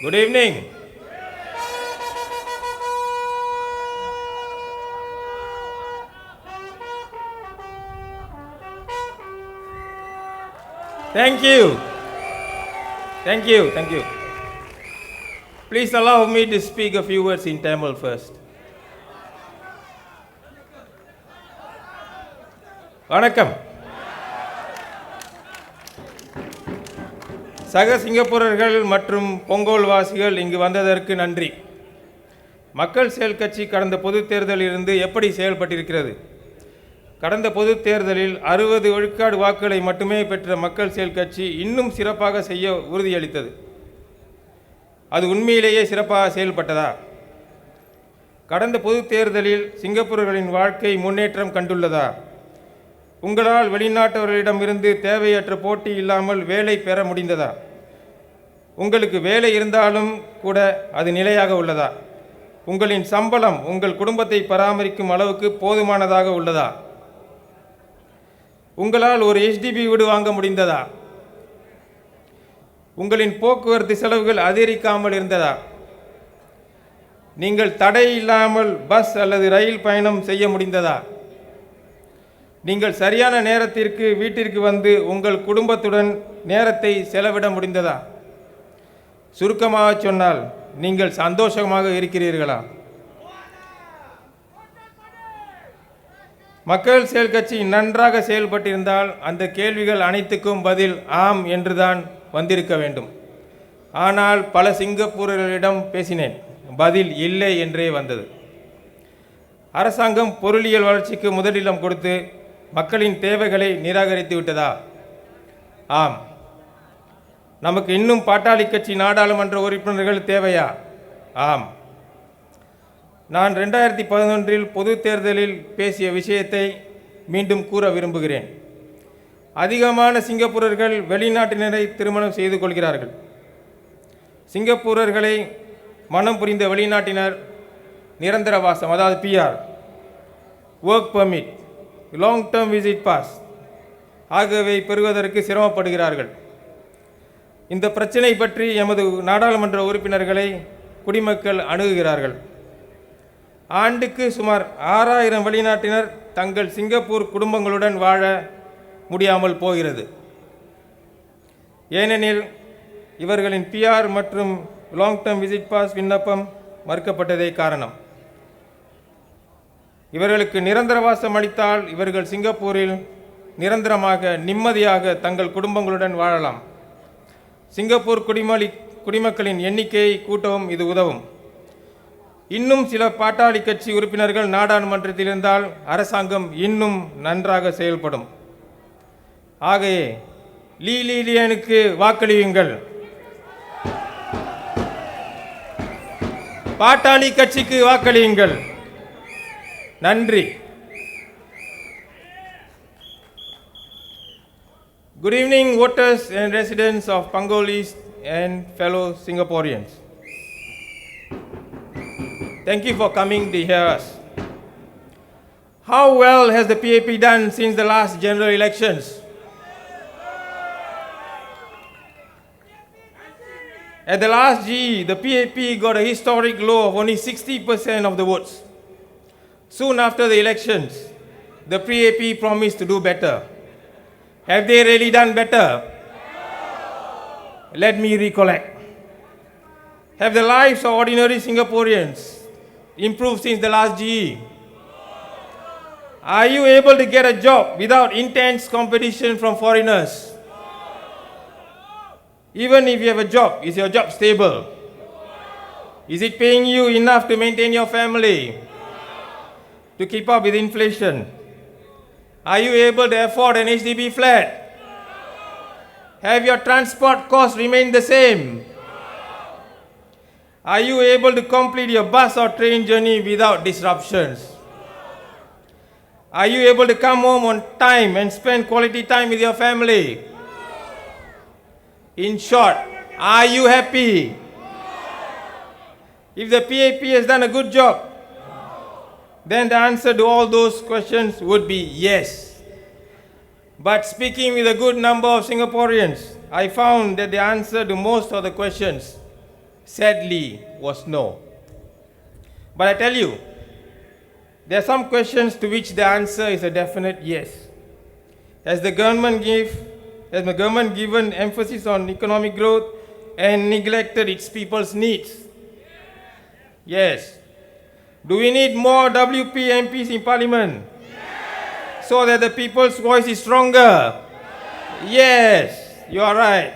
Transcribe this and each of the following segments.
Good evening. Thank you. Thank you. Thank you. Please allow me to speak a few words in Tamil first. வணக்கம். சக சிங்கப்பூரர்கள் மற்றும் Punggol வாசிகள் இங்கு வந்ததற்கு நன்றி. மக்கள் செயல் கட்சி கடந்த பொதுத் தேர்தலில் இருந்து எப்படி செயல்பட்டிருக்கிறது? கடந்த பொதுத் தேர்தலில் 60 விழுக்காடு வாக்குகளை மட்டுமே பெற்ற மக்கள் செயல் கட்சி இன்னும் சிறப்பாக செய்ய உறுதியளித்தது. அது உண்மையிலேயே சிறப்பாக செயல்பட்டதா? கடந்த பொதுத் தேர்தலில் சிங்கப்பூரர்களின் வாழ்க்கை முன்னேற்றம் கண்டுள்ளதா? உங்களால் வெளிநாட்டவர்களிடமிருந்து தேவையற்ற போட்டி இல்லாமல் வேலை பெற முடிந்ததா? உங்களுக்கு வேலை இருந்தாலும் கூட அது நிலையாக உள்ளதா? உங்களின் சம்பளம் உங்கள் குடும்பத்தை பராமரிக்கும் அளவுக்கு போதுமானதாக உள்ளதா? உங்களால் ஒரு HDB வீடு வாங்க முடிந்ததா? உங்களின் போக்குவரத்து செலவுகள் அதிகரிக்காமல் இருந்ததா? நீங்கள் தடை இல்லாமல் பஸ் அல்லது ரயில் பயணம் செய்ய முடிந்ததா? நீங்கள் சரியான நேரத்திற்கு வீட்டிற்கு வந்து உங்கள் குடும்பத்துடன் நேரத்தை செலவிட முடிந்ததா? சுருக்கமாக சொன்னால் நீங்கள் சந்தோஷமாக இருக்கிறீர்களா? மக்கள் செயல் கட்சி நன்றாக செயல்பட்டிருந்தால் அந்த கேள்விகள் அனைத்துக்கும் பதில் ஆம் என்றுதான் வந்திருக்க வேண்டும். ஆனால் பல சிங்கப்பூரர்களிடம் பேசினேன், பதில் இல்லை என்றே வந்தது. அரசாங்கம் பொருளியல் வளர்ச்சிக்கு முதலிடம் கொடுத்து மக்களின் தேவைகளை நிராகரித்து விட்டதா? ஆம். நமக்கு இன்னும் பாட்டாளி கட்சி நாடாளுமன்ற உறுப்பினர்கள் தேவையா? ஆம். நான் 2011 பொது தேர்தலில் பேசிய விஷயத்தை மீண்டும் கூற விரும்புகிறேன். அதிகமான சிங்கப்பூரர்கள் வெளிநாட்டினரை திருமணம் செய்து கொள்கிறார்கள். சிங்கப்பூரர்களை மனம் புரிந்த வெளிநாட்டினர் நிரந்தர வாசம், அதாவது PR, work permit, long term visit pass ஆகியவை பெறுவதற்கு சிரமப்படுகிறார்கள். இந்த பிரச்சனை பற்றி எமது நாடாளுமன்ற உறுப்பினர்களை குடிமக்கள் அணுகுகிறார்கள். ஆண்டுக்கு சுமார் 6000 வெளிநாட்டினர் தங்கள் சிங்கப்பூர் குடும்பங்களுடன் வாழ முடியாமல் போகிறது. ஏனெனில் இவர்களின் PR மற்றும் லாங் டேர்ம் விசிட் பாஸ் விண்ணப்பம் மறுக்கப்பட்டதே காரணம். இவர்களுக்கு நிரந்தரவாசம் அளித்தால் இவர்கள் சிங்கப்பூரில் நிரந்தரமாக நிம்மதியாக தங்கள் குடும்பங்களுடன் வாழலாம். சிங்கப்பூர் குடிமக்களின் எண்ணிக்கையை கூட்டவும் இது உதவும். இன்னும் சில பாட்டாளி கட்சி உறுப்பினர்கள் நாடாளுமன்றத்தில் இருந்தால் அரசாங்கம் இன்னும் நன்றாக செயல்படும். ஆகையே லீலியனுக்கு வாக்களியுங்கள், பாட்டாளி கட்சிக்கு வாக்களியுங்கள். நன்றி. Good evening, voters and residents of Punggol East and fellow Singaporeans. Thank you for coming to hear us. How well has the PAP done since the last general elections? At the last GE, the PAP got a historic low of only 60% of the votes. Soon after the elections, the PAP promised to do better. Have they really done better? Let me recollect. Have the lives of ordinary Singaporeans improved since the last GE? Are you able to get a job without intense competition from foreigners? Even if you have a job, is your job stable? Is it paying you enough to maintain your family? To keep up with inflation? Are you able to afford an HDB flat? Have your transport costs remained the same? Are you able to complete your bus or train journey without disruptions? Are you able to come home on time and spend quality time with your family? In short, are you happy? If the PAP has done a good job, then the answer to all those questions would be yes. But speaking with a good number of Singaporeans, I found that the answer to most of the questions sadly was no. But I tell you, there are some questions to which the answer is a definite yes. Has the government given emphasis on economic growth and neglected its people's needs? Yes. Do we need more WP MPs in Parliament? Yes. So that the people's voice is stronger? Yes, you are right.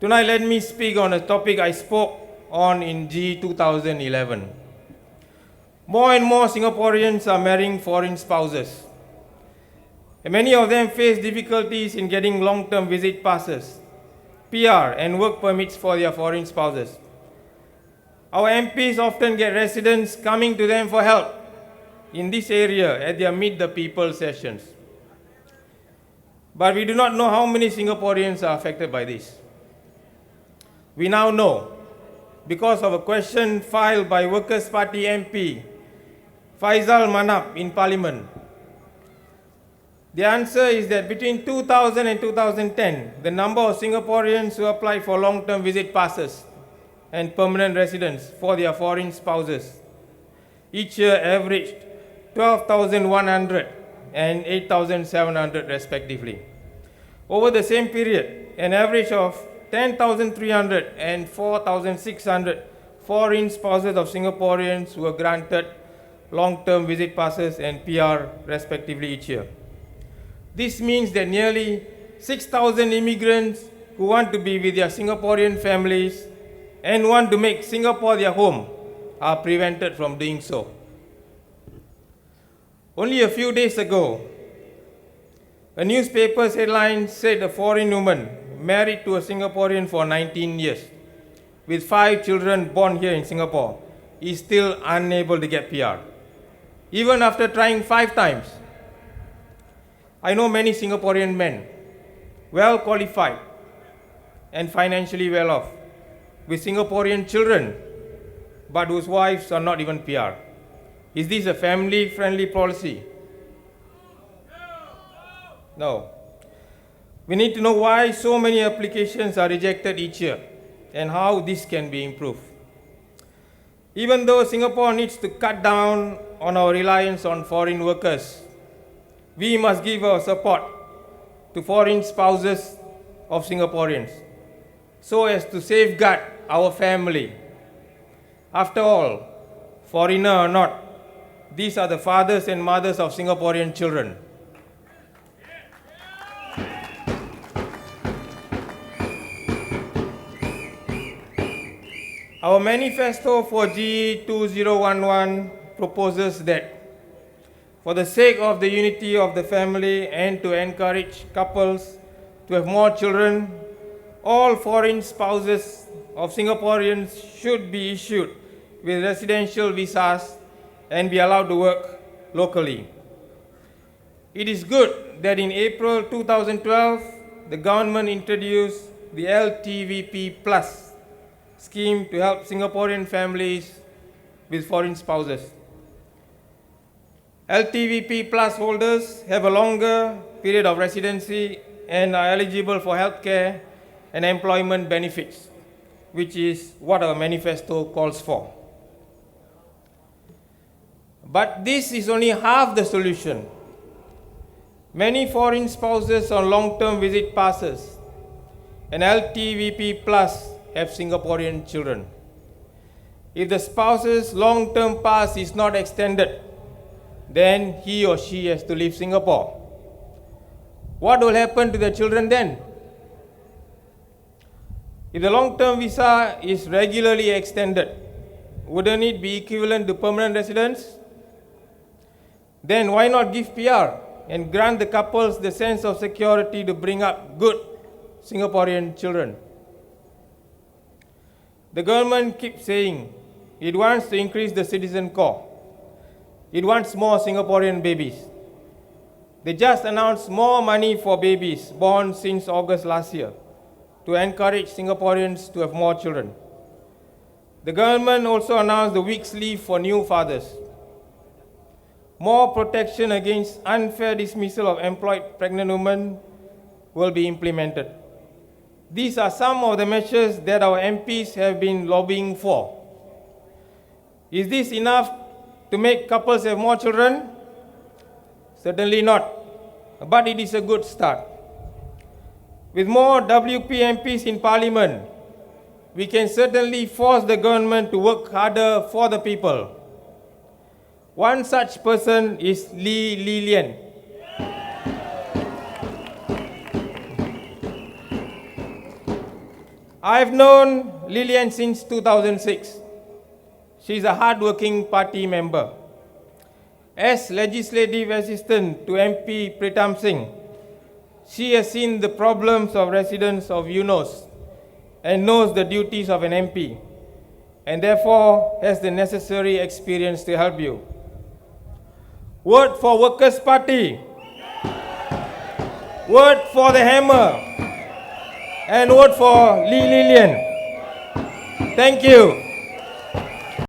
Tonight let me speak on a topic I spoke on in G 2011. More and more Singaporeans are marrying foreign spouses. And many of them face difficulties in getting long-term visit passes, PR and work permits for their foreign spouses. Our MPs often get residents coming to them for help in this area at their Meet the People sessions. But we do not know how many Singaporeans are affected by this. We now know because of a question filed by Workers' Party MP Faisal Manap in Parliament. The answer is that between 2000 and 2010, the number of Singaporeans who applied for long-term visit passes and permanent residence for their foreign spouses each year averaged 12,100 and 8,700 respectively. Over the same period, an average of 10,300 and 4,600 foreign spouses of Singaporeans were granted long-term visit passes and PR respectively each year. This means that nearly 6,000 immigrants who want to be with their Singaporean families and want to make Singapore their home are prevented from doing so. Only a few days ago, a newspaper's headline said a foreign woman married to a Singaporean for 19 years with 5 children born here in Singapore is still unable to get PR, even after trying 5 times. I know many Singaporean men, well qualified and financially well off, with Singaporean children, but whose wives are not even PR. Is this a family-friendly policy? No. We need to know why so many applications are rejected each year and how this can be improved. Even though Singapore needs to cut down on our reliance on foreign workers, we must give our support to foreign spouses of Singaporeans so as to safeguard our family. After all, foreigner or not, these are the fathers and mothers of Singaporean children. Our manifesto for G 2011 proposes that for the sake of the unity of the family and to encourage couples to have more children, all foreign spouses of Singaporeans should be issued with residential visas and be allowed to work locally. It is good that in April 2012, the government introduced the LTVP Plus scheme to help Singaporean families with foreign spouses. LTVP Plus holders have a longer period of residency and are eligible for healthcare and employment benefits, which is what our manifesto calls for. But this is only half the solution. Many foreign spouses on long-term visit passes and LTVP Plus have Singaporean children. If the spouse's long-term pass is not extended, then he or she has to leave Singapore. What will happen to the children then? If the long-term visa is regularly extended, wouldn't it be equivalent to permanent residence? Then why not give PR and grant the couples the sense of security to bring up good Singaporean children? The government keeps saying it wants to increase the citizen core. It wants more Singaporean babies. They just announced more money for babies born since August last year to encourage Singaporeans to have more children. The government also announced the week's leave for new fathers. More protection against unfair dismissal of employed pregnant women will be implemented. These are some of the measures that our MPs have been lobbying for. Is this enough to make couples have more children? Certainly not, but it is a good start. With more WP MPs in Parliament, we can certainly force the government to work harder for the people. One such person is Lee Lian. I've known Lilian since 2006. She's a hard-working party member. As legislative assistant to MP Pritam Singh, she has seen the problems of residents of Eunos and knows the duties of an MP, and therefore has the necessary experience to help you. Word for Workers' Party. Word for the Hammer. And vote for Lee Lilian. Thank you.